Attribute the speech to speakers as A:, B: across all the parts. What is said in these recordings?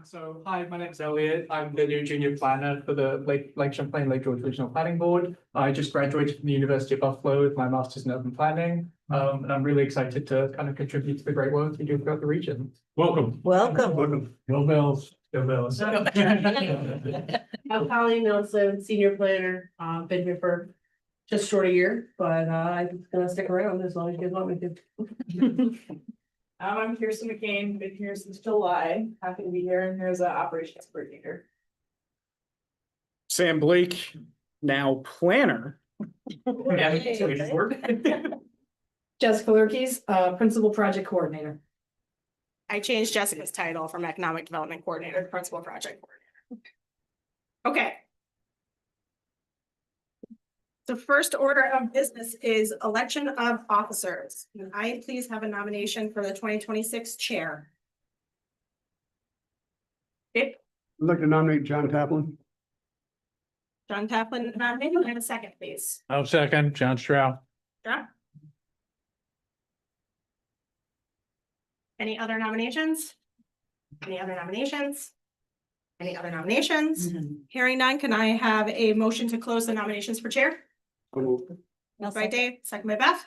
A: So hi, my name's Elliot. I'm the new junior planner for the Lake Champlain Lake George Regional Planning Board. I just graduated from the University of Buffalo with my master's in urban planning. And I'm really excited to kind of contribute to the great work we do throughout the region. Welcome.
B: Welcome.
A: Go Bills. Go Bills.
B: I'm Colleen Nelson, senior planner. Been here for just short a year, but I'm gonna stick around as long as you guys want me to.
C: I'm Kirsten McCain, been here since July, happy to be here, and here's an operations coordinator.
D: Sam Blake, now planner.
C: Jessica Lurkeys, principal project coordinator.
E: I changed Jessica's title from economic development coordinator to principal project coordinator. Okay. The first order of business is election of officers. Can I please have a nomination for the 2026 chair? Okay,
F: I'd like to nominate John Taplin.
E: John Taplin, nominated. I have a second, please.
A: I'll second, John Stroud.
E: John? Any other nominations? Any other nominations? Any other nominations? Hearing none, can I have a motion to close the nominations for chair? Moved by Dave, second by Beth.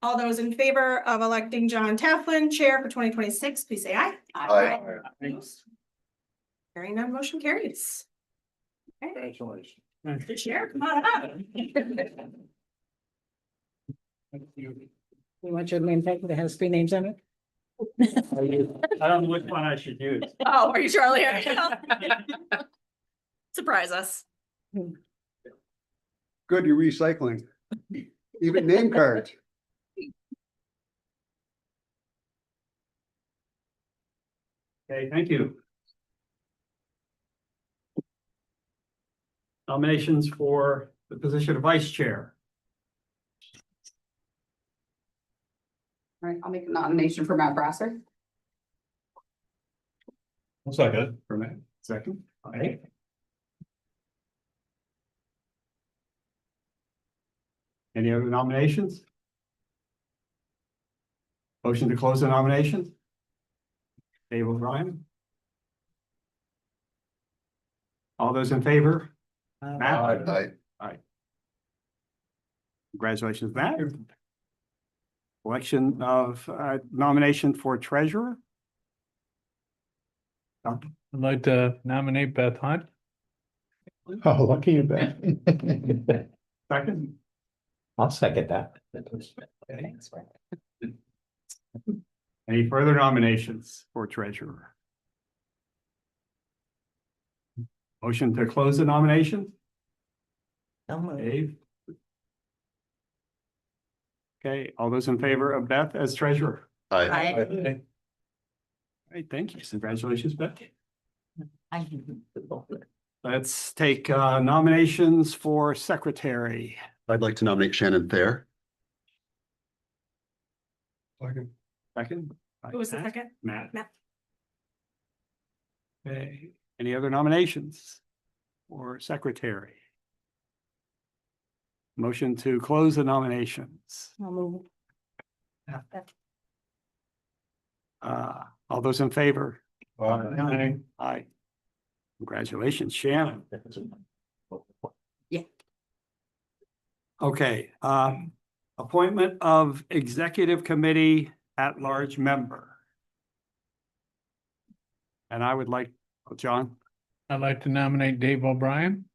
E: All those in favor of electing John Taplin chair for 2026, please say aye.
F: Aye.
E: Hearing none, motion carries. Okay,
A: Congratulations.
E: the chair, come on up.
B: You want your name tag that has 3 names on it?
D: I don't know which one I should use.
E: Oh, are you Charlie? Surprise us.
F: Good, you're recycling. Even name cards.
D: Okay, thank you. Nominations for the position of vice chair.
G: All right, I'll make a nomination for Matt Brasser.
D: One second. For a minute. Second. All right. Any other nominations? Motion to close the nominations? Dave O'Brien? All those in favor? Matt?
F: Aye.
D: Congratulations, Matt. Election of nomination for treasurer.
A: I'd like to nominate Beth Hunt.
H: Oh, lucky you, Ben.
D: Second.
H: I'll second that.
D: Any further nominations for treasurer? Motion to close the nomination? Dave? Okay, all those in favor of Beth as treasurer?
F: Aye.
D: All right, thank you. Congratulations, Beth. Let's take nominations for secretary.
F: I'd like to nominate Shannon Thayer.
D: Second.
E: Who was the second?
D: Matt.
E: Matt.
D: Okay, any other nominations for secretary? Motion to close the nominations.
E: I'll move.
D: All those in favor?
A: Aye.
D: Aye. Congratulations, Shannon.
E: Yeah.
D: Okay, appointment of executive committee at-large member. And I would like, John,
A: I'd like to nominate Dave O'Brien.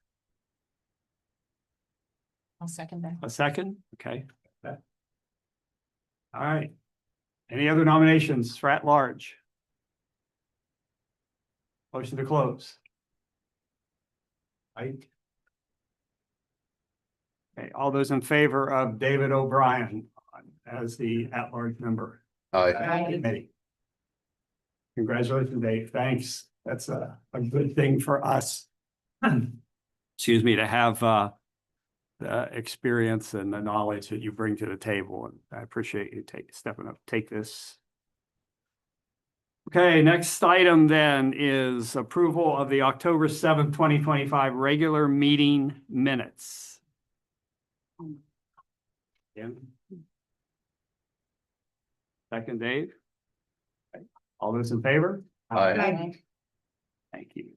G: I'll second that.
D: a second? Okay. All right. Any other nominations for at-large? Motion to close. Right. Okay, all those in favor of David O'Brien as the at-large member?
F: Aye.
D: Committee. Congratulations, Dave. Thanks. That's a good thing for us. Excuse me, to have the experience and the knowledge that you bring to the table. And I appreciate you stepping up, take this. Okay, next item then is approval of the October 7th, 2025 regular meeting minutes. Yeah. Second, Dave. Okay. All those in favor?
G: Aye.
D: Thank you.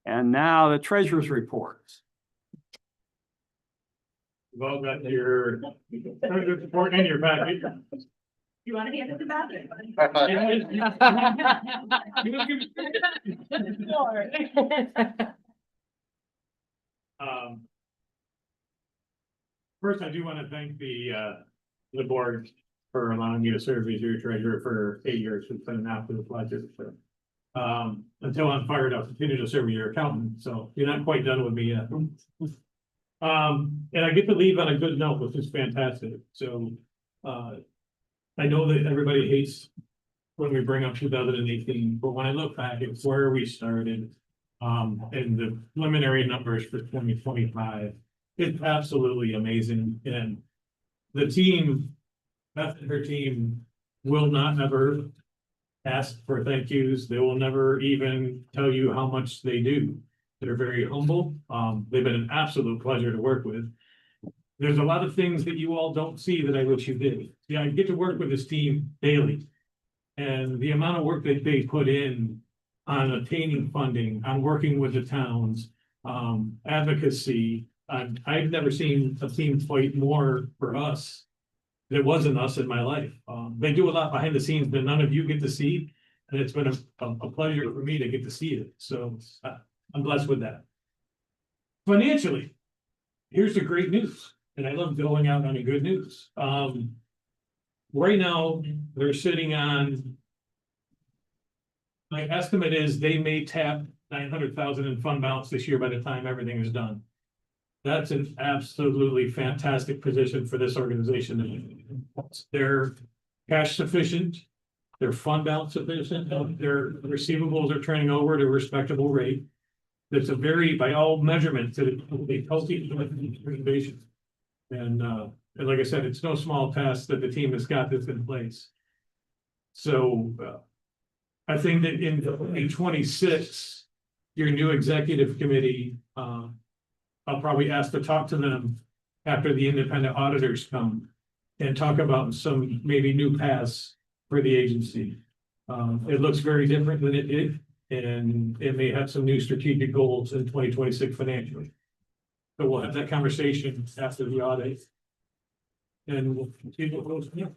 D: And now the treasurer's reports.
I: You've all got your treasurer's report in your package.
E: You want to hand it to Beth?
I: Um, First, I do want to thank the board for allowing me to serve as your treasurer for 8 years. It's been an absolute pleasure. So, until I'm fired, I'll continue to serve as your accountant. So you're not quite done with me yet. And I get to leave on a good note, which is fantastic. So, I know that everybody hates when we bring up 2018, but when I look back at where we started, and the preliminary numbers for 2025, it's absolutely amazing. And the team, Beth and her team, will not ever ask for thank yous. They will never even tell you how much they do. They're very humble. They've been an absolute pleasure to work with. There's a lot of things that you all don't see that I wish you did. Yeah, I get to work with this team daily. And the amount of work that they put in on attaining funding, on working with the towns, advocacy. I've never seen a team fight more for us. There wasn't us in my life. They do a lot behind the scenes that none of you get to see. And it's been a pleasure for me to get to see it. So I'm blessed with that. Financially, here's the great news. And I love going out on the good news. Right now, they're sitting on, my estimate is they may tap 900,000 in fund balance this year by the time everything is done. That's an absolutely fantastic position for this organization. They're cash sufficient, their fund balance sufficient, their receivables are turning over at a respectable rate. That's a very, by all measurements, a healthy organization. And like I said, it's no small task that the team has got this in place. So I think that in 2026, your new executive committee, I'll probably ask to talk to them after the independent auditors come and talk about some maybe new paths for the agency. It looks very different than it did, and it may have some new strategic goals in 2026 financially. So we'll have that conversation after the audit. And we'll see what goes from there.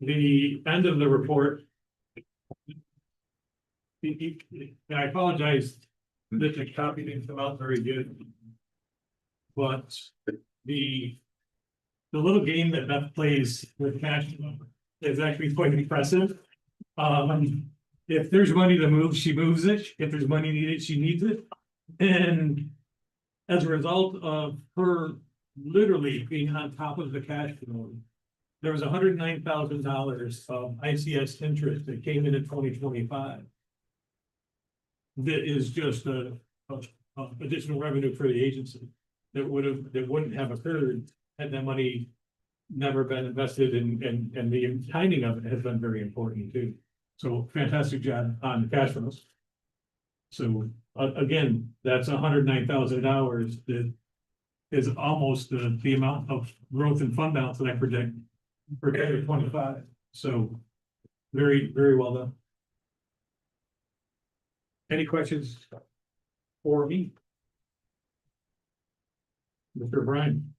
I: The end of the report. I apologize that the copy didn't come out very good. But the little game that Beth plays with cash is actually quite impressive. If there's money to move, she moves it. If there's money needed, she needs it. And as a result of her literally being on top of the cash flow, there was $109,000 of ICS interest that came in 2025. That is just a additional revenue for the agency that wouldn't have occurred had that money never been invested in, and the timing of it has been very important too. So fantastic job on the cash flows. So again, that's $109,000 that is almost the amount of growth in fund balance that I project for 2025. So very, very well done. Any questions for me? Mr. Brian?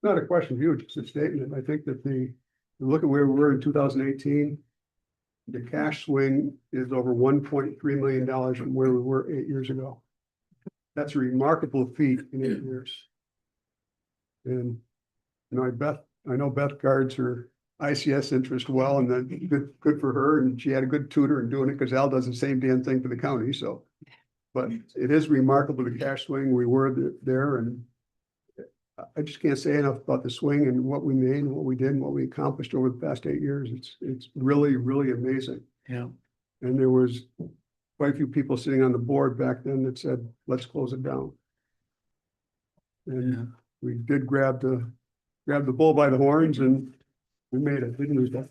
F: Not a question of you, just a statement. I think that look at where we were in 2018. The cash swing is over $1.3 million from where we were 8 years ago. That's a remarkable feat in 8 years. And I know Beth guards her ICS interest well, and then good for her. And she had a good tutor in doing it because Al does the same damn thing for the county. So, but it is remarkable the cash swing. We were there, and I just can't say enough about the swing and what we made and what we did and what we accomplished over the past 8 years. It's really, really amazing.
H: Yeah.
F: And there was quite a few people sitting on the board back then that said, let's close it down. And we did grab the bull by the horns, and we made it. We didn't lose that.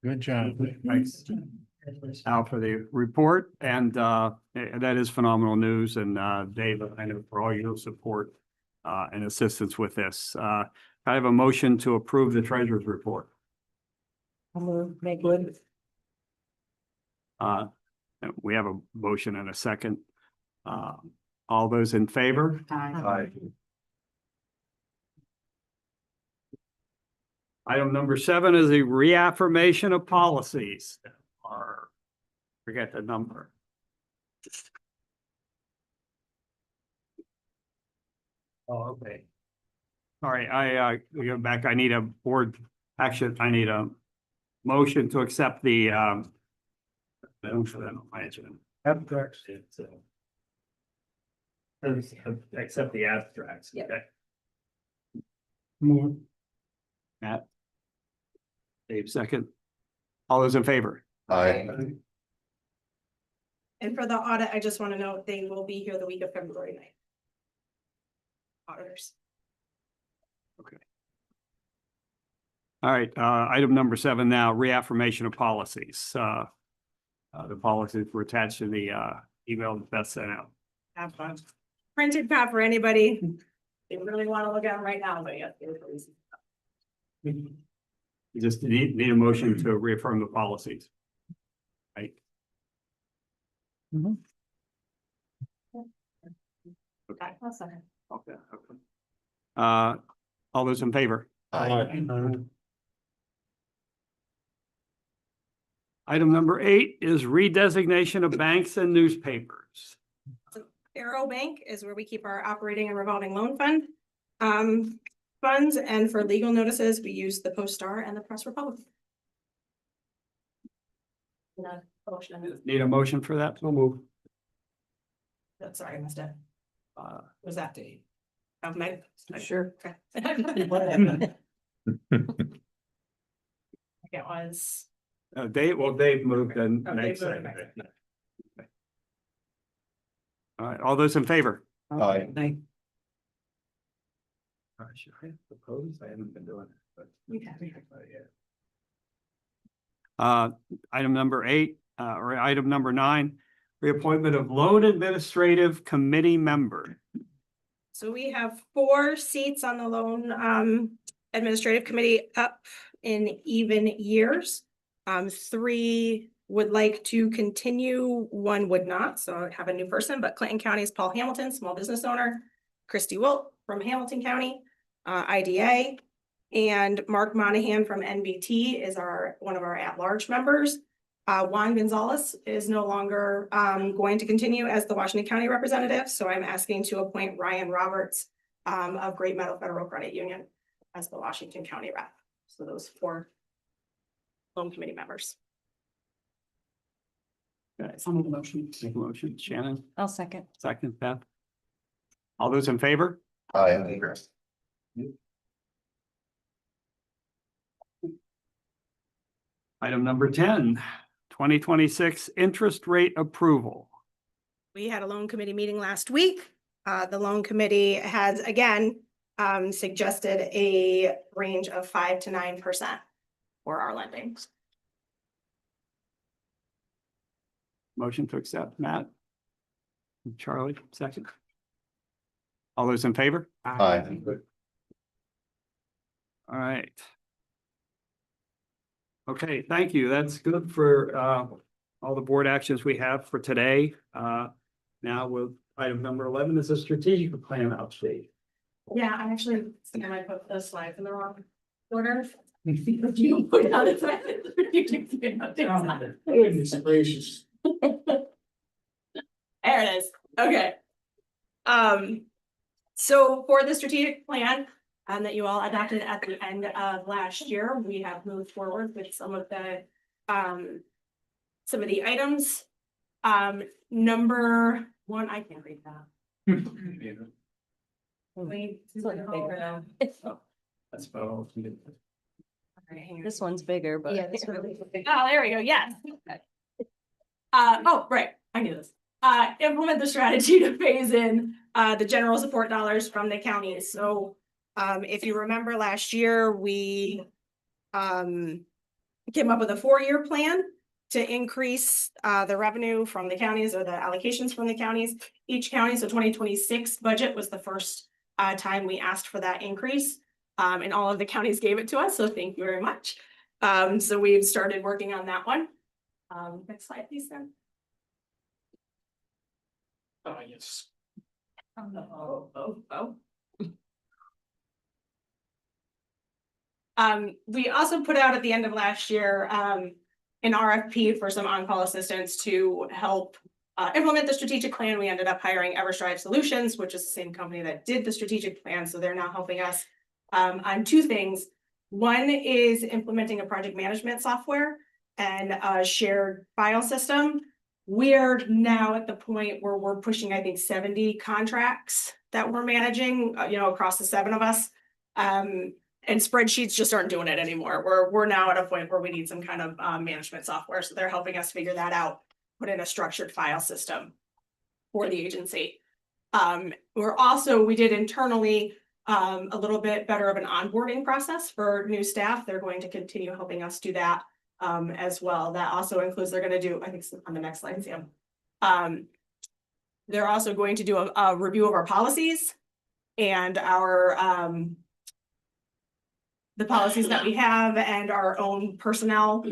H: Good job.
D: Thanks, Al, for the report, and that is phenomenal news. And Dave, I know for all your support and assistance with this. I have a motion to approve the treasurer's report.
B: Make good.
D: We have a motion and a second. All those in favor?
G: Aye.
D: Item number 7 is a reaffirmation of policies. Or forget the number. Oh, okay. All right, we go back. I need a board action. I need a motion to accept the abstracts. Accept the abstracts.
B: Yep.
D: Okay. Matt? Dave, second. All those in favor?
H: Aye.
E: And for the audit, I just want to note they will be here the week of February 9th. Auditors.
D: All right, item number 7 now, reaffirmation of policies. The policies were attached to the email that Beth sent out.
E: Have fun. Printed copy for anybody. They really want to look at them right now, but yeah.
D: You just need a motion to reaffirm the policies. Right?
E: Okay, I'll second.
D: Okay. All those in favor? Item number 8 is redesignation of banks and newspapers.
E: Arrow Bank is where we keep our operating and revolving loan fund funds, and for legal notices, we use the Post Star and the Press Republic.
D: Need a motion for that? So move.
E: Sorry, I missed it. Was that date? Oh, Meg?
B: Sure.
E: Okay. It was.
D: Dave moved and
E: Oh,
D: Meg
E: Dave moved.
D: seconded. All right, all those in favor?
H: Aye.
D: Should I propose? I haven't been doing it, but. Item number 8, or item number 9, reappointment of loan administrative committee member.
E: So we have 4 seats on the loan administrative committee up in even years. 3 would like to continue, 1 would not, so I have a new person, but Clinton County's Paul Hamilton, small business owner, Christy Wilt from Hamilton County, IDA, and Mark Monahan from NBT is one of our at-large members. Juan Gonzalez is no longer going to continue as the Washington County representative, so I'm asking to appoint Ryan Roberts of Great Meadow Federal Credit Union as the Washington County rep. So those 4 loan committee members.
D: Some of the motion. Make a motion, Shannon,
B: I'll second.
D: second, Beth. All those in favor?
H: Aye.
D: Item number 10, 2026 interest rate approval.
E: We had a loan committee meeting last week. The loan committee has again suggested a range of 5 to 9% for our lending.
D: Motion to accept, Matt. Charlie, second. All those in favor?
H: Aye.
D: All right. Okay, thank you. That's good for all the board actions we have for today. Now with item number 11 is a strategic plan update.
E: Yeah, I actually think I might put the slides in the wrong order. You put out a slide.
A: Goodness gracious.
E: There it is. Okay. So for the strategic plan that you all adopted at the end of last year, we have moved forward with some of the items. Number 1, I can't read that.
D: That's about.
B: This one's bigger, but.
E: Yeah, this one. Oh, there we go. Yes. Oh, right. I knew this. Implement the strategy to phase in the general support dollars from the counties. So if you remember last year, we came up with a 4-year plan to increase the revenue from the counties or the allocations from the counties. Each county, so 2026 budget was the first time we asked for that increase. And all of the counties gave it to us, so thank you very much. So we've started working on that one. Next slide, please, then.
A: Yes.
E: We also put out at the end of last year, an RFP for some on-call assistance to help implement the strategic plan. We ended up hiring EverStrive Solutions, which is the same company that did the strategic plan, so they're now helping us on two things. One is implementing a project management software and a shared file system. We're now at the point where we're pushing, I think, 70 contracts that we're managing, across the 7 of us. And spreadsheets just aren't doing it anymore. We're now at a point where we need some kind of management software. So they're helping us figure that out, put in a structured file system for the agency. We did internally a little bit better of an onboarding process for new staff. They're going to continue helping us do that as well. That also includes, they're going to do, I think on the next slide, Sam. They're also going to do a review of our policies and our the policies that we have and our own personnel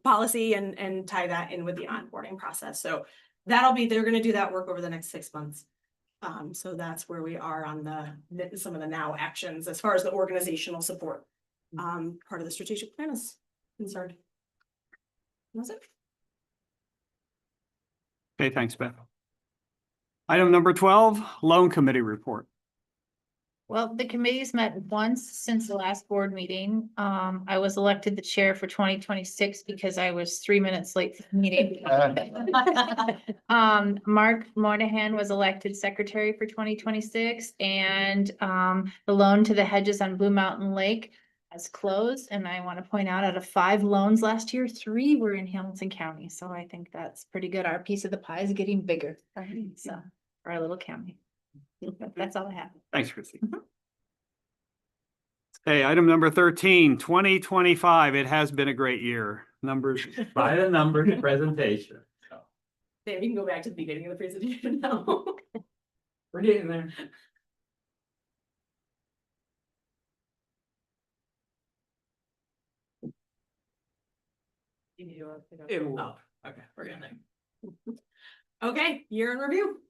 E: policy and tie that in with the onboarding process. So they're going to do that work over the next 6 months. So that's where we are on some of the now actions as far as the organizational support. Part of the strategic plan is concerned. That's it.
D: Okay, thanks, Beth. Item number 12, loan committee report.
J: Well, the committee's met once since the last board meeting. I was elected the chair for 2026 because I was 3 minutes late for the meeting. Mark Moynihan was elected secretary for 2026, and the loan to the hedges on Blue Mountain Lake has closed. And I want to point out of 5 loans last year, 3 were in Hamilton County. So I think that's pretty good. Our piece of the pie is getting bigger. So for our little county. That's all I have.
D: Thanks, Christy. Okay, item number 13, 2025. It has been a great year. Numbers.
H: By the numbers presentation.
E: Sam, you can go back to the beginning of the presentation now.
A: We're getting there.
E: Oh, okay, we're getting there. Okay, year in review.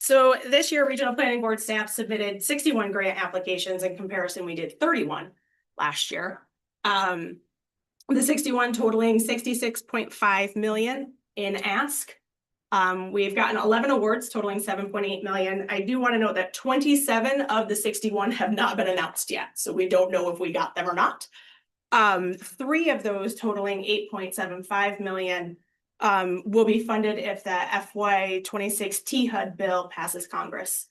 E: So this year, Regional Planning Board staff submitted 61 grant applications. In comparison, we did 31 last year. The 61 totaling 66.5 million in ask. We've gotten 11 awards totaling 7.8 million. I do want to note that 27 of the 61 have not been announced yet, so we don't know if we got them or not. 3 of those totaling 8.75 million will be funded if the FY26 THUD bill passes Congress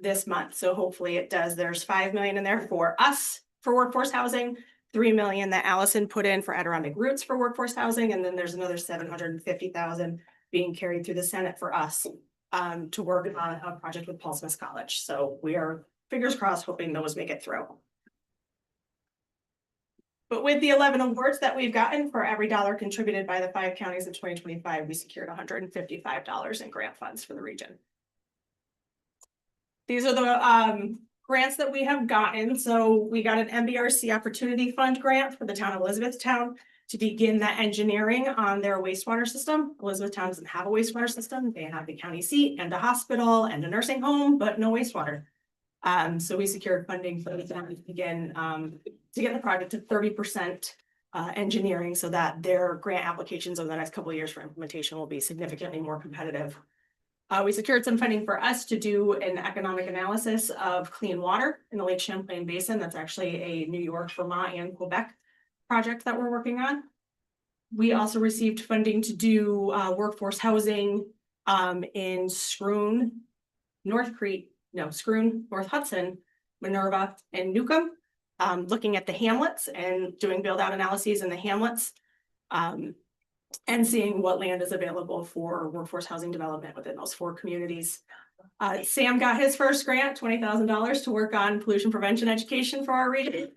E: this month. So hopefully it does. There's 5 million in there for us for workforce housing, 3 million that Allison put in for Adirondack Roots for workforce housing, and then there's another 750,000 being carried through the Senate for us to work on a project with Paul Smith College. So we are fingers crossed hoping those make it through. But with the 11 awards that we've gotten, for every dollar contributed by the 5 counties in 2025, we secured $155 in grant funds for the region. These are the grants that we have gotten. So we got an MBRC Opportunity Fund grant for the town of Elizabethtown to begin the engineering on their wastewater system. Elizabethtown doesn't have a wastewater system. They have the county seat and a hospital and a nursing home, but no wastewater. So we secured funding for them to begin to get the project to 30% engineering, so that their grant applications over the next couple of years for implementation will be significantly more competitive. We secured some funding for us to do an economic analysis of clean water in the Lake Champlain Basin. That's actually a New York, Vermont, and Quebec project that we're working on. We also received funding to do workforce housing in Scroon, Scroon, North Hudson, Minerva, and Newcomb, looking at the hamlets and doing build out analyses in the hamlets, and seeing what land is available for workforce housing development within those 4 communities. Sam got his first grant, $20,000 to work on pollution prevention education for our region.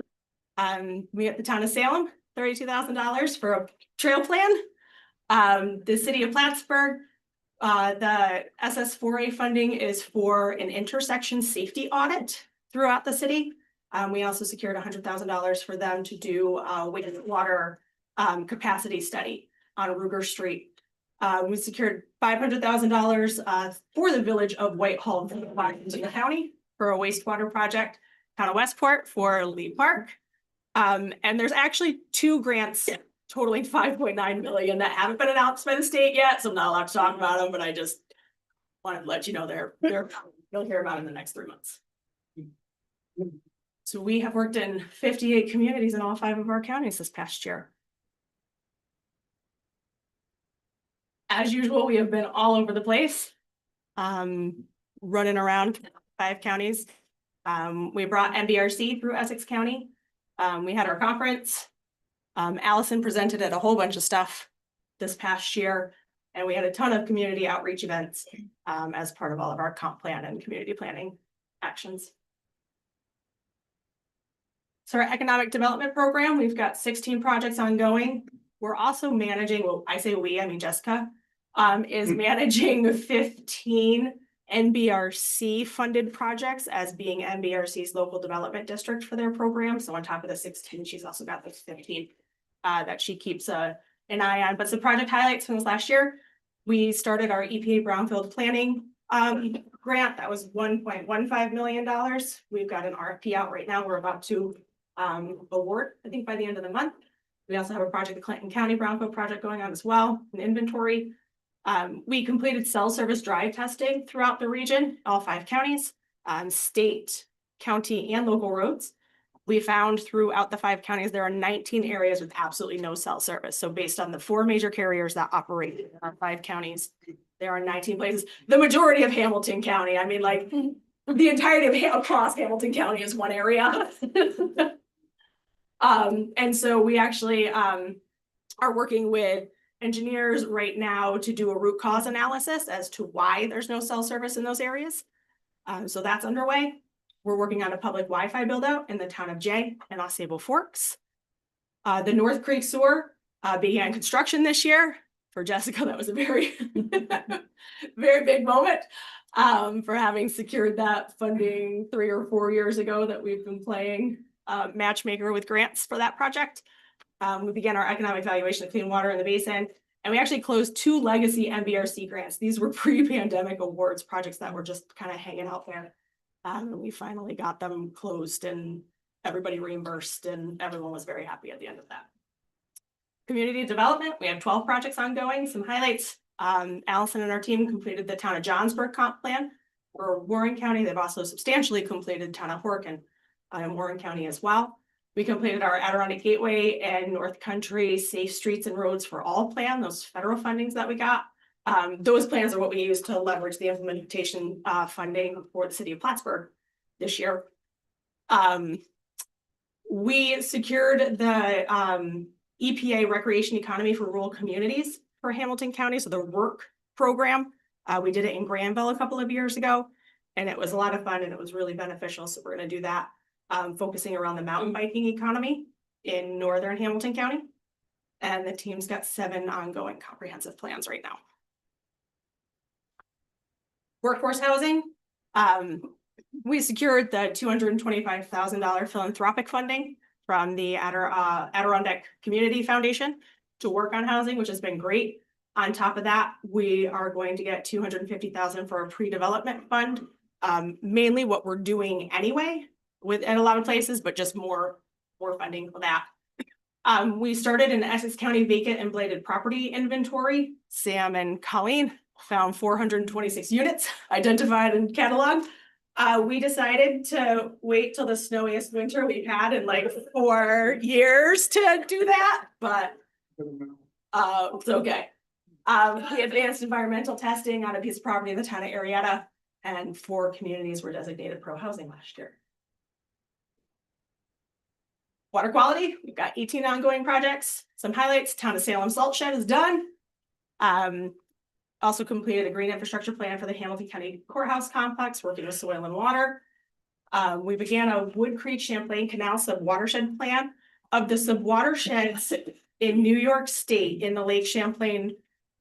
E: We at the town of Salem, $32,000 for a trail plan. The city of Plattsburgh The SS4A funding is for an intersection safety audit throughout the city. We also secured $100,000 for them to do wastewater capacity study on Ruger Street. We secured $500,000 for the village of Whitehall, Washington County, for a wastewater project, town of Westport for Lee Park. And there's actually 2 grants totaling 5.9 million that haven't been announced by the state yet, so I'm not allowed to talk about them, but I just wanted to let you know you'll hear about it in the next 3 months. So we have worked in 58 communities in all 5 of our counties this past year. As usual, we have been all over the place, running around 5 counties. We brought MBRC through Essex County. We had our conference. Allison presented at a whole bunch of stuff this past year, and we had a ton of community outreach events as part of all of our comp plan and community planning actions. So our economic development program, we've got 16 projects ongoing. We're also managing, well, I say we, I mean Jessica, is managing 15 NBRC funded projects as being NBRC's local development district for their program. So on top of the 16, she's also got those 15 that she keeps an eye on. But some project highlights from this last year, we started our EPA brownfield planning grant. That was $1.15 million. We've got an RFP out right now. We're about to award, I think by the end of the month. We also have a project, the Clinton County Brownfield project going on as well, an inventory. We completed cell service drive testing throughout the region, all 5 counties, state, county, and local roads. We found throughout the 5 counties, there are 19 areas with absolutely no cell service. So based on the 4 major carriers that operate in our 5 counties, there are 19 places. The majority of Hamilton County, I mean, like the entirety of across Hamilton County is one area. And so we actually are working with engineers right now to do a root cause analysis as to why there's no cell service in those areas. So that's underway. We're working on a public Wi-Fi build out in the town of Jay and Osable Forks. The North Creek Sewer began construction this year. For Jessica, that was a very, very big moment for having secured that funding 3 or 4 years ago that we've been playing matchmaker with grants for that project. We began our economic valuation of clean water in the basin, and we actually closed 2 legacy MBRC grants. These were pre-pandemic awards, projects that were just kind of hanging out there. And we finally got them closed and everybody reimbursed, and everyone was very happy at the end of that. Community development, we have 12 projects ongoing. Some highlights, Allison and our team completed the town of Johnsburg comp plan for Warren County. They've also substantially completed town of Horkin in Warren County as well. We completed our Adirondack Gateway and North Country Safe Streets and Roads for All plan, those federal fundings that we got. Those plans are what we use to leverage the implementation funding for the city of Plattsburgh this year. We secured the EPA Recreation Economy for Rural Communities for Hamilton County, so the work program. We did it in Granville a couple of years ago, and it was a lot of fun and it was really beneficial. So we're going to do that, focusing around the mountain biking economy in northern Hamilton County. And the team's got 7 ongoing comprehensive plans right now. Workforce housing. We secured the $225,000 philanthropic funding from the Adirondack Community Foundation to work on housing, which has been great. On top of that, we are going to get $250,000 for a pre-development fund, mainly what we're doing anyway in a lot of places, but just more funding for that. We started an Essex County vacant and blighted property inventory. Sam and Colleen found 426 units identified and cataloged. We decided to wait till the snowiest winter we've had in like 4 years to do that, but it's okay. We advanced environmental testing on a piece of property in the town of Arietta, and 4 communities were designated pro-housing last year. Water quality, we've got 18 ongoing projects. Some highlights, town of Salem salt shed is done. Also completed a green infrastructure plan for the Hamilton County Courthouse complex, working with soil and water. We began a Wood Creek Champlain Canal sub-watershed plan. Of the sub-watersheds in New York State in the Lake Champlain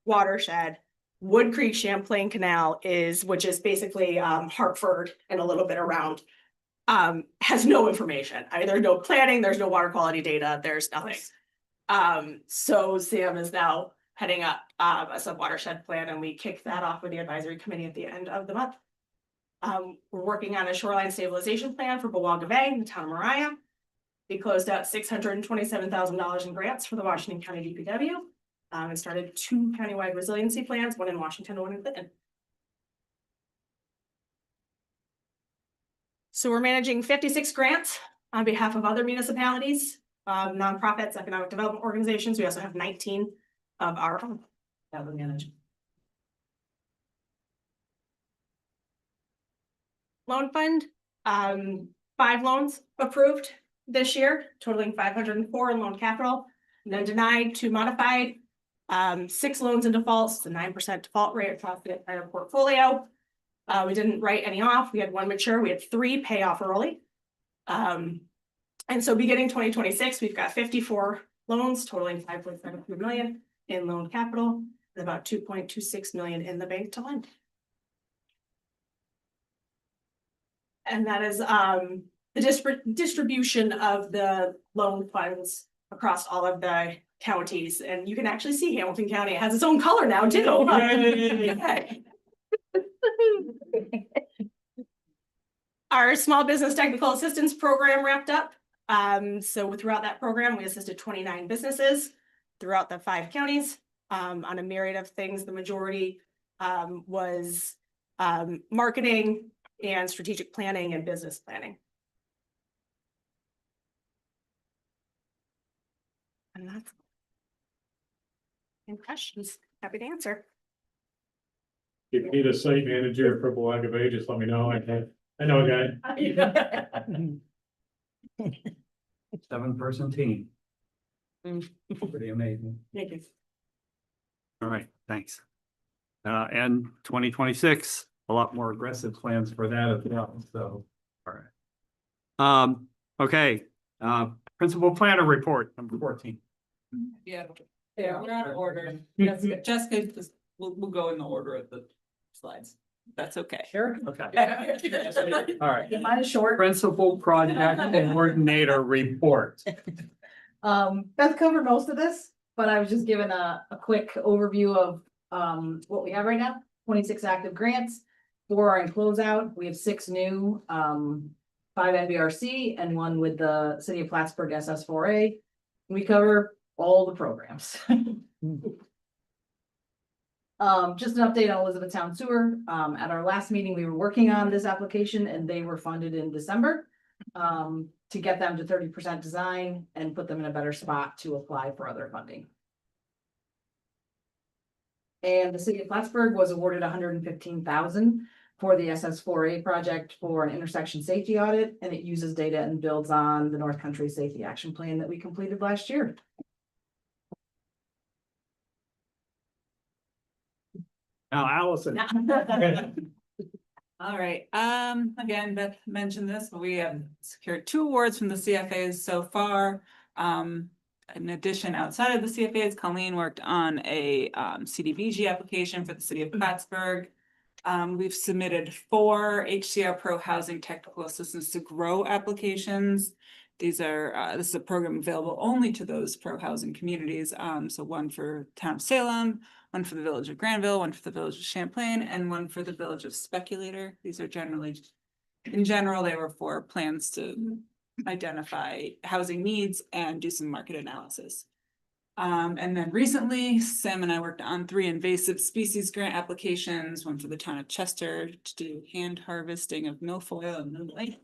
E: watershed, Wood Creek Champlain Canal which is basically Hartford and a little bit around, has no information. There's no planning, there's no water quality data, there's nothing. So Sam is now heading up a sub-watershed plan, and we kicked that off with the advisory committee at the end of the month. We're working on a shoreline stabilization plan for Bewaga Bay in the town of Mariah. We closed out $627,000 in grants for the Washington County DPW. And started 2 countywide resiliency plans, one in Washington and one in Clinton. So we're managing 56 grants on behalf of other municipalities, nonprofits, economic development organizations. We also have 19 of our own that we manage. Loan fund, 5 loans approved this year, totaling 504 in loan capital, none denied, 2 modified. 6 loans in defaults, it's a 9% default rate across the entire portfolio. We didn't write any off. We had 1 mature. We had 3 pay off early. And so beginning 2026, we've got 54 loans totaling 5.73 million in loan capital and about 2.26 million in the bank to lend. And that is the distribution of the loan funds across all of the counties, and you can actually see Hamilton County. It has its own color now too. Our small business technical assistance program wrapped up. So throughout that program, we assisted 29 businesses throughout the 5 counties on a myriad of things. The majority was marketing and strategic planning and business planning. And that's any questions, happy to answer.
I: If you need a site manager for Bewaga Bay, just let me know. I know a guy.
D: 7-person team. Pretty amazing.
E: Thank you.
D: All right, thanks. And 2026, a lot more aggressive plans for that as well, so, all right. Okay, principal planner report, number 14.
G: Yeah, we're out of order. Jessica, just, we'll go in the order of the slides. That's okay.
B: Sure.
D: Okay. All right.
B: Mine is short.
D: Principal project coordinator report.
B: Beth covered most of this, but I was just given a quick overview of what we have right now. 26 active grants, 4 are in closeout. We have 6 new, 5 NBRC and 1 with the City of Plattsburgh SS4A. We cover all the programs. Just an update on Elizabethtown Sewer. At our last meeting, we were working on this application and they were funded in December to get them to 30% design and put them in a better spot to apply for other funding. And the City of Plattsburgh was awarded $115,000 for the SS4A project for an intersection safety audit, and it uses data and builds on the North Country Safety Action Plan that we completed last year.
D: Now, Allison.
G: All right, again, Beth mentioned this, but we have secured 2 awards from the CFAs so far. In addition, outside of the CFAs, Colleen worked on a CDBG application for the City of Plattsburgh. We've submitted 4 HCR Pro Housing Technical Assistance to Grow applications. These are, this is a program available only to those pro housing communities. So 1 for Town of Salem, 1 for the Village of Granville, 1 for the Village of Champlain, and 1 for the Village of Speculator. These are generally, in general, they were for plans to identify housing needs and do some market analysis. And then recently, Sam and I worked on 3 invasive species grant applications, 1 for the town of Chester to do hand harvesting of milfoil and Moon Lake.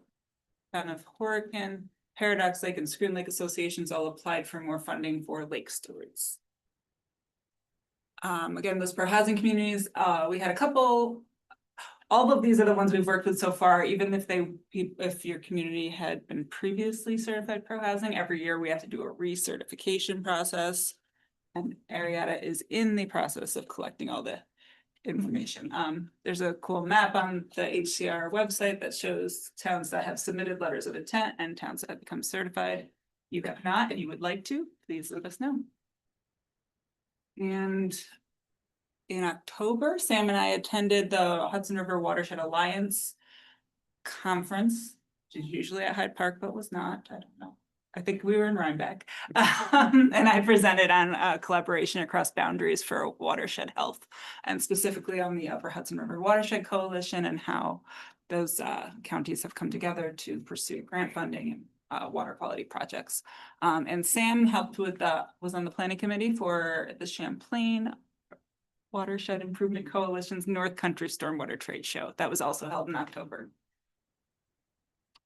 G: Town of Horicon, Paradox Lake and Scream Lake Associations all applied for more funding for lake stewards. Again, those pro housing communities, we had a couple. All of these are the ones we've worked with so far, even if your community had been previously certified pro housing, every year we have to do a recertification process. And Arietta is in the process of collecting all the information. There's a cool map on the HCR website that shows towns that have submitted letters of intent and towns that have become certified. You have not, and you would like to, please let us know. And in October, Sam and I attended the Hudson River Watershed Alliance conference, which is usually at Hyde Park, but was not. I don't know. I think we were in Rhinebeck. And I presented on collaboration across boundaries for watershed health, and specifically on the Upper Hudson River Watershed Coalition and how those counties have come together to pursue grant funding and water quality projects. And Sam helped with was on the planning committee for the Champlain Watershed Improvement Coalition's North Country Stormwater Trade Show. That was also held in October.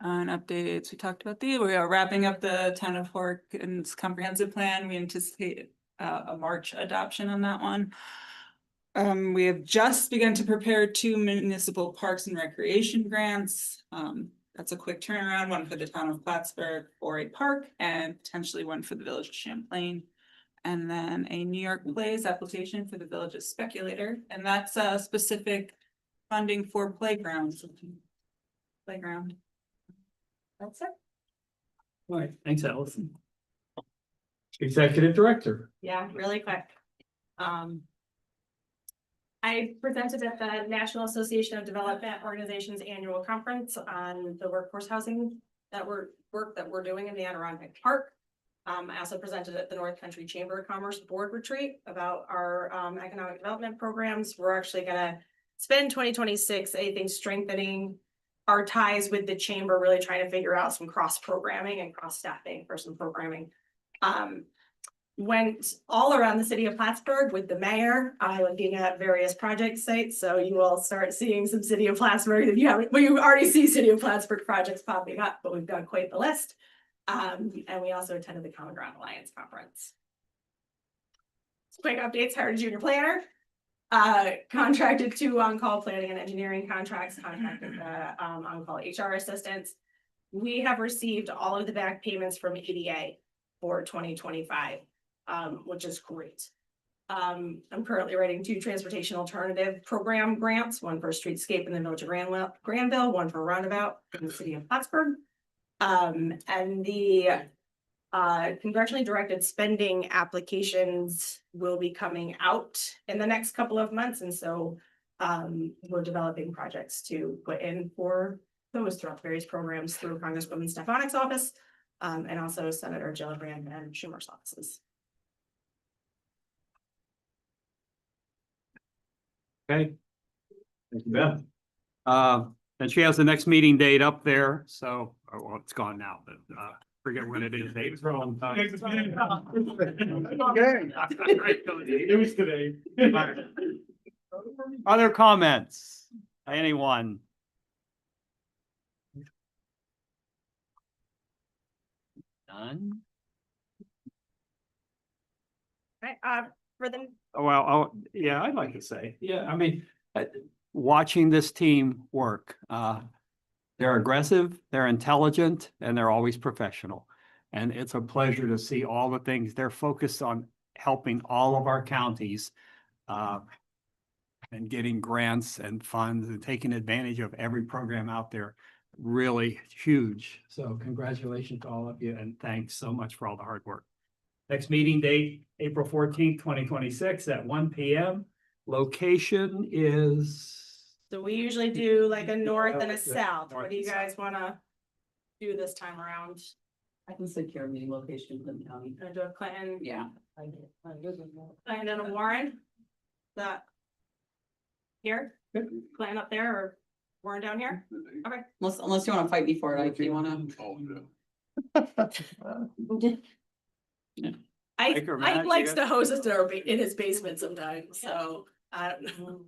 G: On updates, we talked about we are wrapping up the town of Horicken's comprehensive plan. We anticipate a March adoption on that one. We have just begun to prepare 2 municipal parks and recreation grants. That's a quick turnaround, one for the town of Plattsburgh for a park and potentially one for the village of Champlain. And then a New York Plays application for the village of Speculator, and that's a specific funding for playgrounds. Playground. That's it.
H: All right, thanks, Allison. Executive Director.
E: Yeah, really quick. I presented at the National Association of Development Organizations Annual Conference on the workforce housing work that we're doing in the Adirondack Park. I also presented at the North Country Chamber of Commerce Board Retreat about our economic development programs. We're actually gonna spend 2026, I think, strengthening our ties with the chamber, really trying to figure out some cross-programming and cross-staffing for some programming. Went all around the city of Plattsburgh with the mayor, looking at various project sites. So you will start seeing some city of Plattsburgh if you haven't, well, you already see city of Plattsburgh projects popping up, but we've got quite the list. And we also attended the Common Ground Alliance conference. Quick updates, hired a junior planner. Contracted 2 on-call planning and engineering contracts, contracted the on-call HR assistants. We have received all of the back payments from EDA for 2025, which is great. I'm currently writing 2 transportation alternative program grants, one for streetscape in the village of Granville, one for roundabout in the city of Plattsburgh. And the congressionally directed spending applications will be coming out in the next couple of months. And so we're developing projects to put in for those throughout various programs through Congresswoman Stefanik's office, and also Senator Gillibrand and Schumer's offices.
D: Okay.
H: Thank you, Beth.
D: And she has the next meeting date up there, so, well, it's gone now, but forget when it is.
I: It
D: Okay.
I: was today.
D: Other comments? Anyone? None?
E: Right, for the
D: Well, yeah, I'd like to say, yeah, I mean, watching this team work, they're aggressive, they're intelligent, and they're always professional. And it's a pleasure to see all the things they're focused on, helping all of our counties and getting grants and funds and taking advantage of every program out there. Really huge. So congratulations to all of you, and thanks so much for all the hard work. Next meeting date, April 14th, 2026 at 1 p.m. Location is,
E: So we usually do like a north and a south. What do you guys wanna do this time around?
K: I can secure a meeting location in Clinton County.
E: Gonna do a Clinton,
K: Yeah.
E: Clinton and a Warren? That here? Clinton up there or Warren down here? Okay.
K: Unless you wanna fight me for it, Ike, you wanna?
E: Ike
D: Micromanage,
E: likes
D: you
E: to host us in his basement sometimes, so I don't know.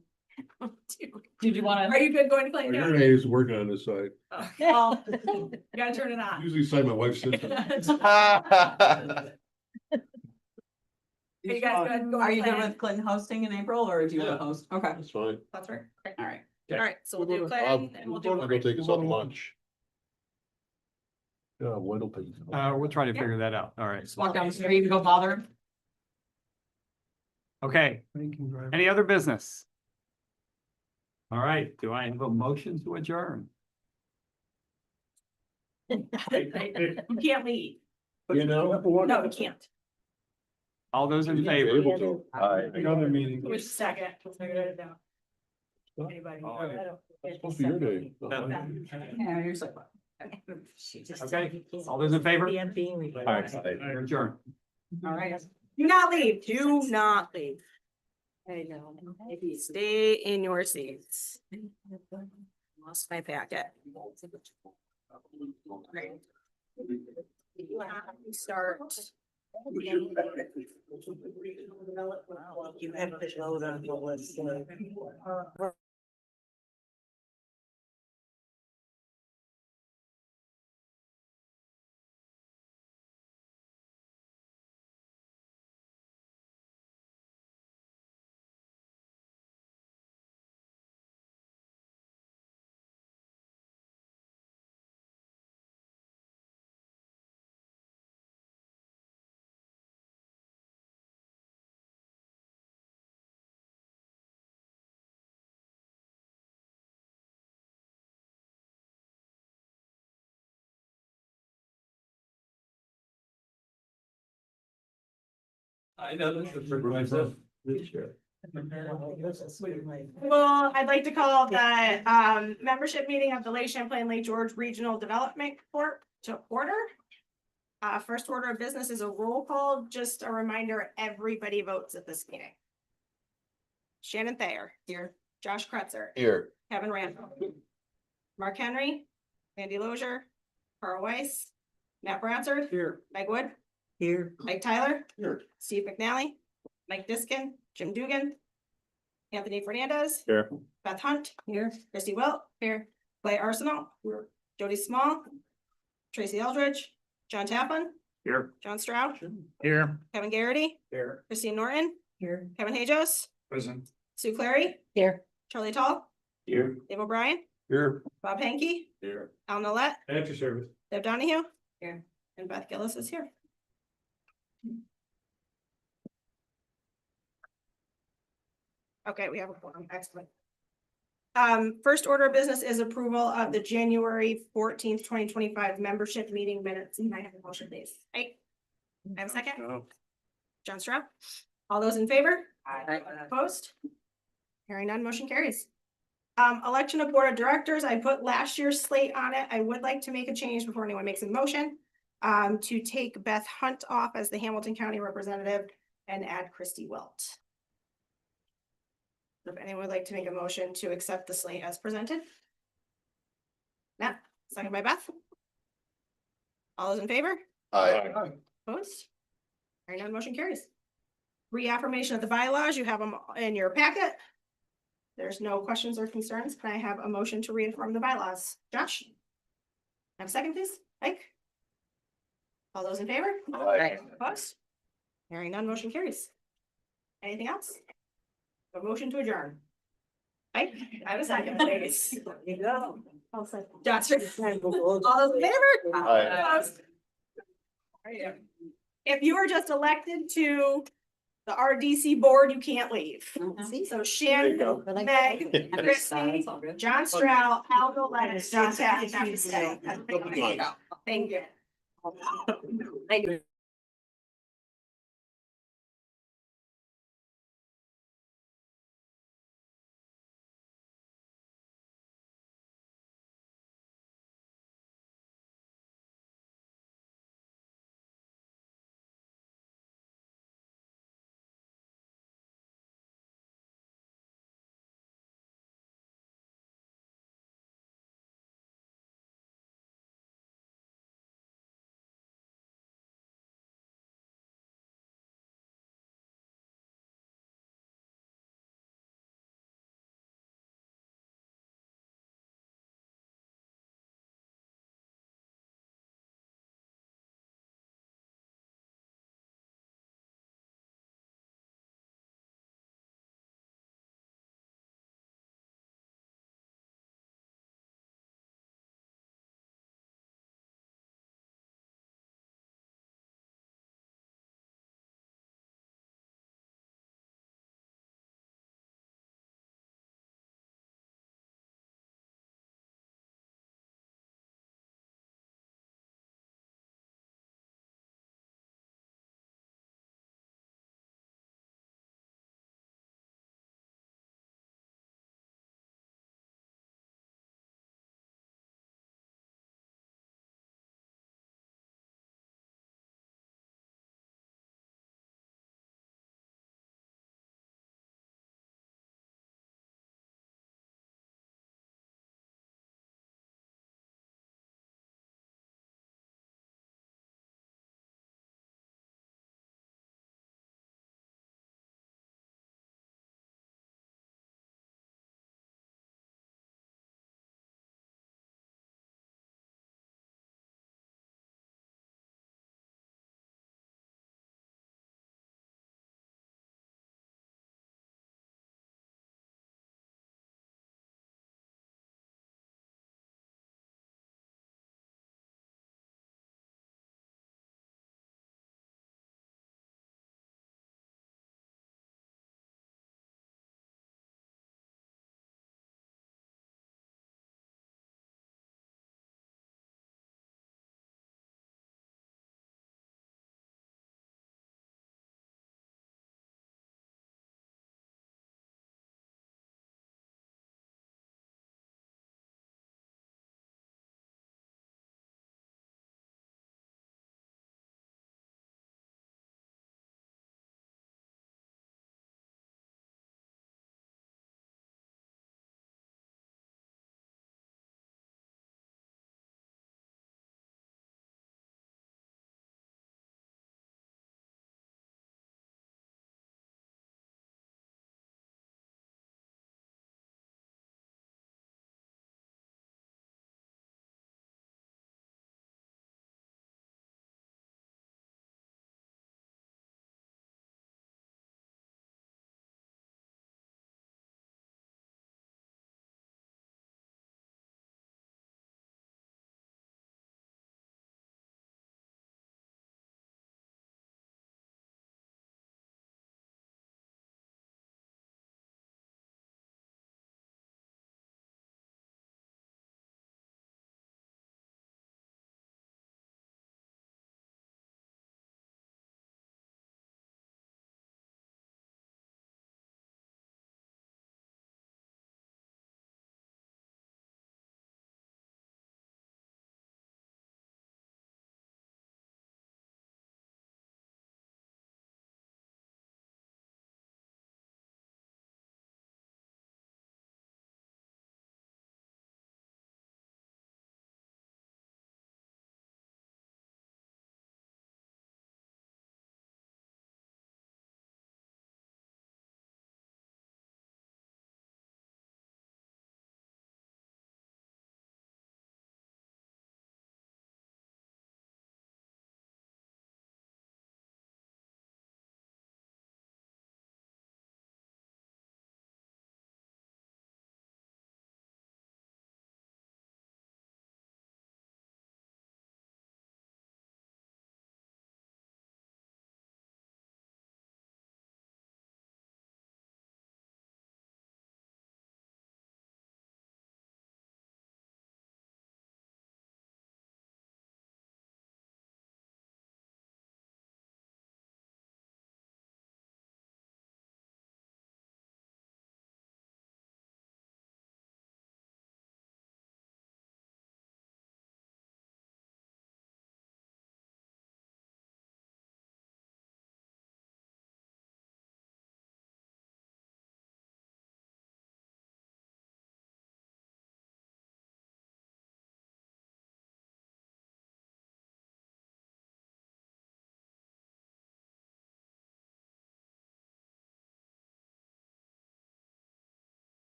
K: Did you wanna?
E: Are you good going to Clinton?
L: Your name is working on this side.
E: Oh, well, you gotta turn it on.
L: Usually side my wife's sister.
E: Are you guys good? going
K: Are
E: to
K: you good
E: Clinton?
K: with Clinton hosting in April, or do you wanna
L: Yeah.
K: host? Okay,
L: That's fine.
E: That's right. Okay.
K: all right.
E: All right, so we'll do
L: I'll
E: Clinton and we'll do.
L: go
E: Warren.
L: take us out to lunch. Yeah, what'll pay.
D: we'll try to figure that out. All right.
K: Just walk down the street and go bother.
D: Okay. Any other business? All right. Do I have a motion to adjourn?
E: You can't leave.
L: You know.
E: No, you can't.
D: All those in favor?
L: Able to.
I: Another meeting.
C: Which second? Let's figure it out. Anybody?
L: It's supposed to be your day.
K: Yeah, you're so.
D: Okay, all those in favor?
L: Aye.
D: You're adjourned.
K: All right.
E: Do not leave. Do not leave.
K: I know.
E: Stay in your seats. Lost my packet. Start.
K: You have to load on the list.
I: I know this is for myself this year.
E: Well, I'd like to call the membership meeting of the Lake Champlain Lake George Regional Development Court to order. First order of business is a roll call. Just a reminder, everybody votes at this meeting. Shannon Thayer. Here. Josh Kretzer.
L: Here.
E: Kevin Randall. Mark Henry. Andy Lozier. Carl Weiss. Matt Bransard.
I: Here.
E: Meg Wood.
K: Here.
E: Mike Tyler.
L: Here.
E: Steve McNally. Mike Diskin. Jim Dugan. Anthony Fernandez.
L: Here.
E: Beth Hunt.
K: Here.
E: Christy Wilt. Here. Clay Arsenal. Here. Jody Small. Tracy Eldridge. John Tappan.
D: Here.
E: John Stroud.
D: Here.
E: Kevin Garrity.
I: Here.
E: Christine Norton.
K: Here.
E: Kevin Hajos.
I: Present.
E: Sue Clary.
K: Here.
E: Charlie Tall.
I: Here.
E: Dave O'Brien.
L: Here.
E: Bob Hanky.
I: Here.
E: Al Nolet.
I: At your service.
E: Deb Donahue.
K: Here.
E: And Beth Gillis is here. Okay, we have a quorum. Excellent. First order of business is approval of the January 14th, 2025 membership meeting minutes. And I have a motion, please. Hey, I have a second.
L: No.
E: John Stroud. All those in favor?
K: Aye.
E: Opposed? Hearing none, motion carries. Election of board of directors, I put last year's slate on it. I would like to make a change before anyone makes a motion. To take Beth Hunt off as the Hamilton County representative and add Christy Wilt. If anyone would like to make a motion to accept the slate as presented. Matt, second by Beth. All those in favor?
L: Aye.
E: Opposed? Hearing none, motion carries. Reaffirmation of the bylaws, you have them in your packet. There's no questions or concerns. Can I have a motion to reaffirm the bylaws? Josh? Have a second, please. Mike? All those in favor?
L: Aye.
E: Opposed? Hearing none, motion carries. Anything else? A motion to adjourn. Mike, I have a second, please.
K: You go.
E: Josh? All those in favor?
L: Aye.
E: Opposed? If you were just elected to the RDC board, you can't leave. So Shannon,
L: go.
E: Meg, Christie, John Stroud, Al Nolet, John Tappan have to stay. Thank you.
K: Thank you.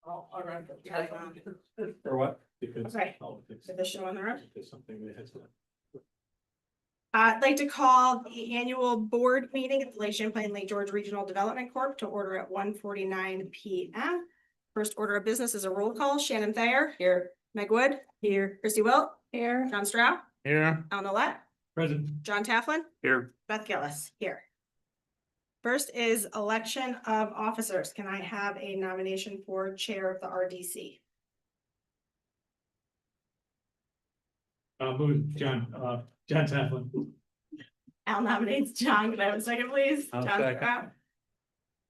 E: I'll run.
I: For what? Because
E: Okay.
I: politics.
E: Is this show on the road?
I: There's something that has.
E: I'd like to call the annual board meeting at the Lake Champlain Lake George Regional Development Corp. to order at 1:49 PM. First order of business is a roll call. Shannon Thayer. Here. Meg Wood. Here. Christy Wilt.
J: Here.
E: John Stroud.
L: Here.
E: Al Nolet.
I: Present.
E: John Tafflin.
D: Here.
E: Beth Gillis. Here. First is election of officers. Can I have a nomination for chair of the RDC?
I: Move John Tafflin.
E: Al nominates John. Can I have a second, please?
L: I'll
E: John
L: second.
E: Stroud.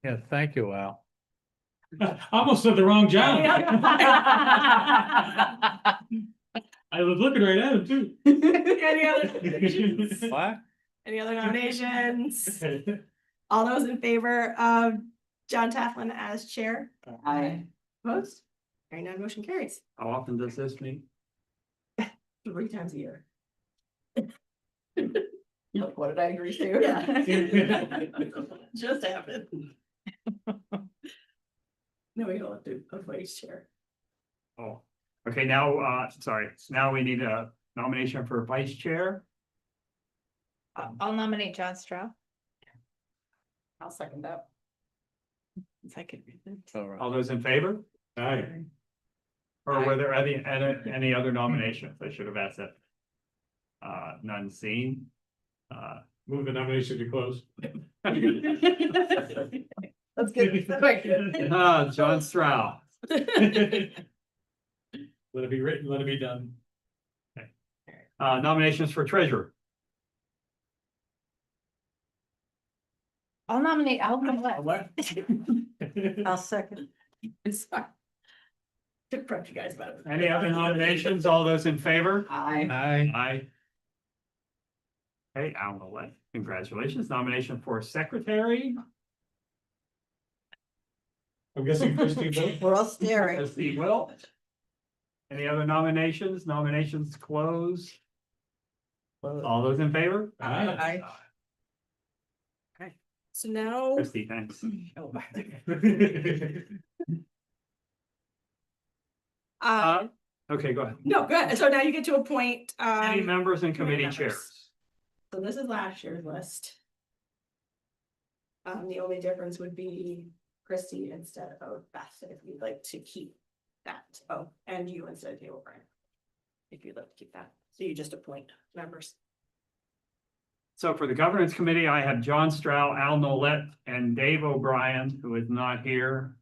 L: Yeah, thank you, Al.
I: I almost said the wrong John. I was looking right at him too.
E: Any other nominations?
L: What?
E: Any other nominations? All those in favor of John Tafflin as chair?
B: Aye.
E: Opposed? Hearing none, motion carries.
D: How often does this meet?
B: 3 times a year. You're like, what did I agree to? Just happened. No, we don't have to, a vice chair.
D: Oh, okay, now, sorry, now we need a nomination for vice chair.
J: I'll nominate John Stroud.
B: I'll second that.
J: Second.
L: All right.
D: All those in favor?
I: Aye.
D: Or were there any other nominations? I should have asked that. None seen.
I: Move the nomination to close.
B: Let's get quick.
D: John Stroud.
I: Let it be written, let it be done.
D: Nominations for treasurer.
J: I'll nominate Al Nolet.
K: I'll second.
B: It's fine. To prep you guys about it.
D: Any other nominations? All those in favor?
B: Aye.
L: Aye.
D: Aye. Okay, Al Nolet, congratulations. Nomination for secretary.
I: I'm guessing Christie vote.
K: We're all staring.
D: Trustee Wilt. Any other nominations? Nominations closed. All those in favor?
I: Aye.
E: So now,
D: Christie, thanks. Okay, go ahead.
E: no, good. So now you get to appoint,
D: Any members and committee
E: members.
D: chairs?
E: So this is last year's list. The only difference would be Christie instead of Beth, if you'd like to keep that. Oh, and you instead of Table Brian. If you'd like to keep that. So you just appoint members.
D: So for the governance committee, I have John Stroud, Al Nolet, and Dave O'Brien, who is not here.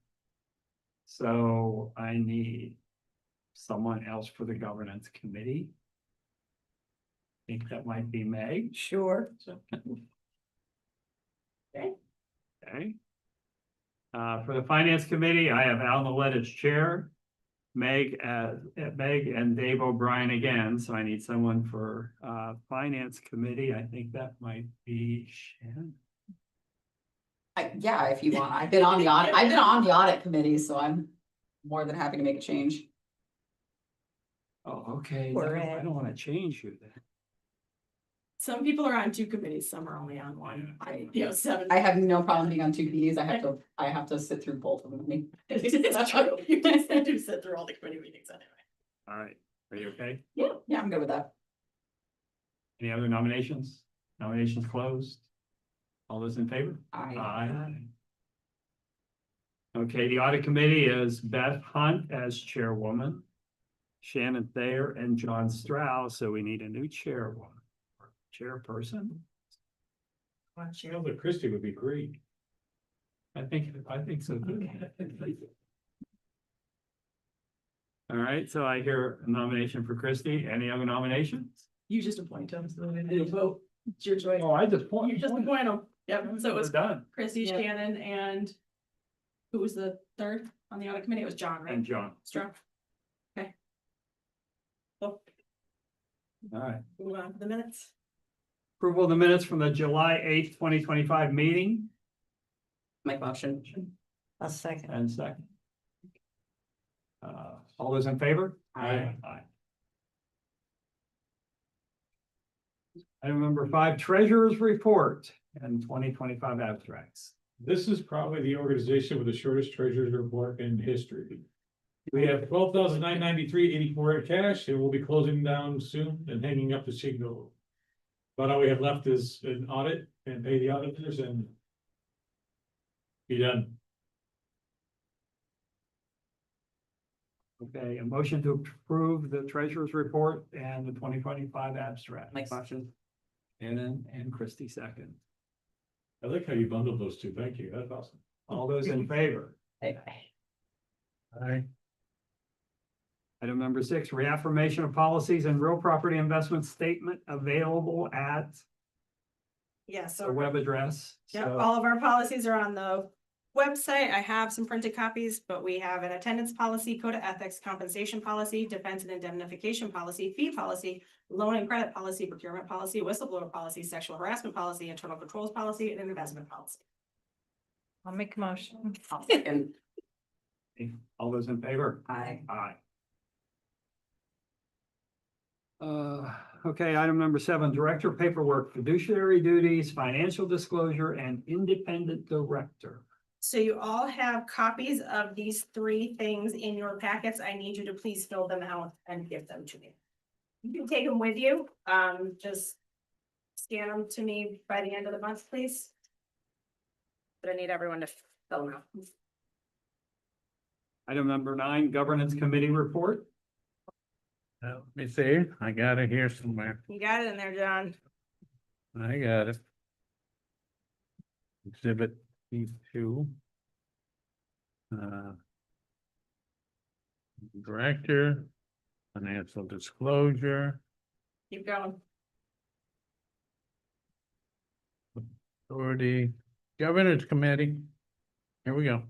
D: So I need someone else for the governance committee. I think that might be Meg.
K: Sure.
E: Okay.
D: Okay. For the finance committee, I have Al Nolet as chair. Meg and Dave O'Brien again, so I need someone for finance committee. I think that might be Shannon.
B: Yeah, if you want. I've been on the audit committee, so I'm more than happy to make a change.
D: Oh, okay.
K: Or
D: No, I
K: Ed.
D: don't want to change you then.
E: Some people are on 2 committees, some are only on 1. I 7.
B: I have no problem being on 2 committees. I have to sit through both of them.
E: It's true. You guys do sit through all the committee meetings anyway.
D: All right, are you okay?
B: Yeah, I'm good with that.
D: Any other nominations? Nominations closed. All those in favor?
B: Aye.
D: Okay, the audit committee is Beth Hunt as chairwoman, Shannon Thayer and John Stroud, so we need a new chairwoman, or chairperson.
I: Elder Christie would be great.
D: I think so. too. All right, so I hear a nomination for Christie. Any other nominations?
B: You just appoint them, so they vote. It's your choice.
D: Oh, I just
E: You just appoint them. Yep, so it
D: We're
E: was
D: done.
E: Chrissy,
B: Yeah.
E: Shannon, and who was the third on the audit committee? It was John, right?
D: And John.
E: Strong. Okay. Well,
D: All right.
E: move on to the minutes.
D: Approval of the minutes from the July 8th, 2025 meeting
B: Make motion.
K: I'll second.
D: and second. All those in favor?
I: Aye.
D: Aye. Item number 5, treasurer's report and 2025 abstracts.
I: This is probably the organization with the shortest treasurer's report in history. We have 12,993.84 in cash, and we'll be closing down soon and hanging up the shingle. But all we have left is an audit and pay the auditors and be done.
D: Okay, a motion to approve the treasurer's report and the 2025 abstract.
K: Makes-
D: Motion. Shannon and Christie second.
I: I like how you bundled those two. Thank you. That's awesome.
D: All those in favor?
L: Aye.
D: Item number 6, reaffirmation of policies and real property investment statement available at
E: Yeah,
D: the
E: so,
D: web address.
E: yeah,
D: So-
E: all of our policies are on the website. I have some printed copies, but we have an attendance policy, code of ethics, compensation policy, defense and indemnification policy, fee policy, loan and credit policy, procurement policy, whistleblower policy, sexual harassment policy, internal controls policy, and an investment policy.
J: I'll make a motion.
D: All those in favor?
K: Aye.
D: Aye. Okay, item number 7, director paperwork, fiduciary duties, financial disclosure, and independent director.
E: So you all have copies of these 3 things in your packets. I need you to please fill them out and give them to me. You can take them with you. Just scan them to me by the end of the month, please. But I need everyone to fill them out.
D: Item number 9, governance committee report.
L: Let me see, I got it here somewhere.
E: You got it in there, John.
L: I got it. Exhibit B2. Director, financial disclosure,
E: Keep going.
L: authority, governance committee. Here we go.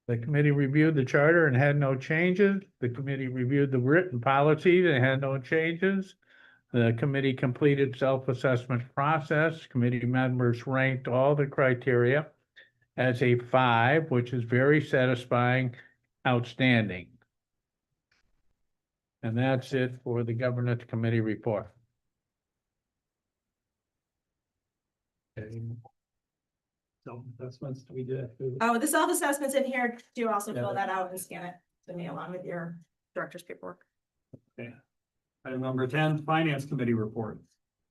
L: The committee reviewed the charter and had no changes. The committee reviewed the written policies and had no changes. The committee completed self-assessment process. Committee members ranked all the criteria as a 5, which is very satisfying, outstanding. And that's it for the governance committee report. Okay.
D: Self-assessments we did.
E: Oh, the self-assessment's in here. Do also fill that out and scan it to me along with your director's paperwork.
D: Item number 10, finance committee report.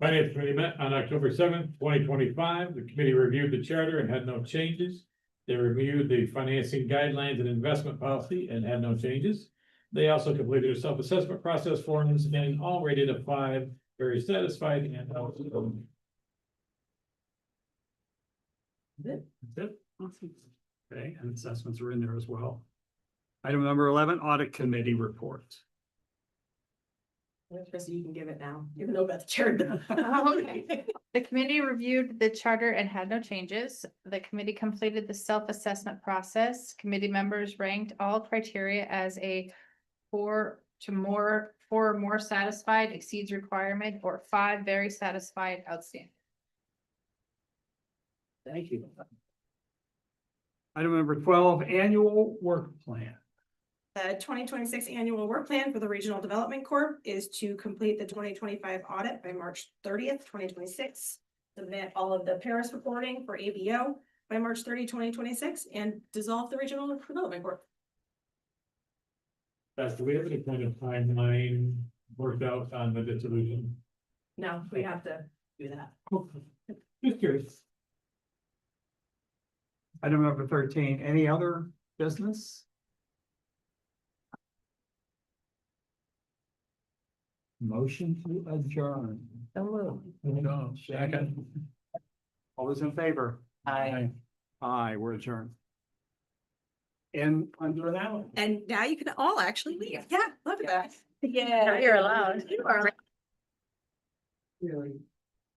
I: Finance Committee met on October 7th, 2025. The committee reviewed the charter and had no changes. They reviewed the financing guidelines and investment policy and had no changes. They also completed a self-assessment process forms and all rated a 5, very satisfied and eligible.
D: That's it. Awesome. Okay, and assessments are in there as well. Item number 11, audit committee report.
E: Chrissy, you can give it now, even though Beth chaired them.
J: Okay. The committee reviewed the charter and had no changes. The committee completed the self-assessment process. Committee members ranked all criteria as a 4 or more satisfied, exceeds requirement, or 5, very satisfied, outstanding.
D: Thank you. Item number 12, annual work plan.
E: The 2026 annual work plan for the Regional Development Corp is to complete the 2025 audit by March 30th, 2026. Submit all of the Paris reporting for ABO by March 30, 2026, and dissolve the Regional Development Corp.
I: Beth, do we have any kind of timeline worked out on the dissolution?
E: No, we have to do that.
I: Just curious.
D: Item number 13, any other business? Motion to adjourn.
L: No, second.
D: All those in favor?
K: Aye.
D: Aye, we're adjourned. And under that.
E: And now you can all actually leave. Yeah, look at that.
J: Yeah, you're allowed.
E: You are.
D: Really?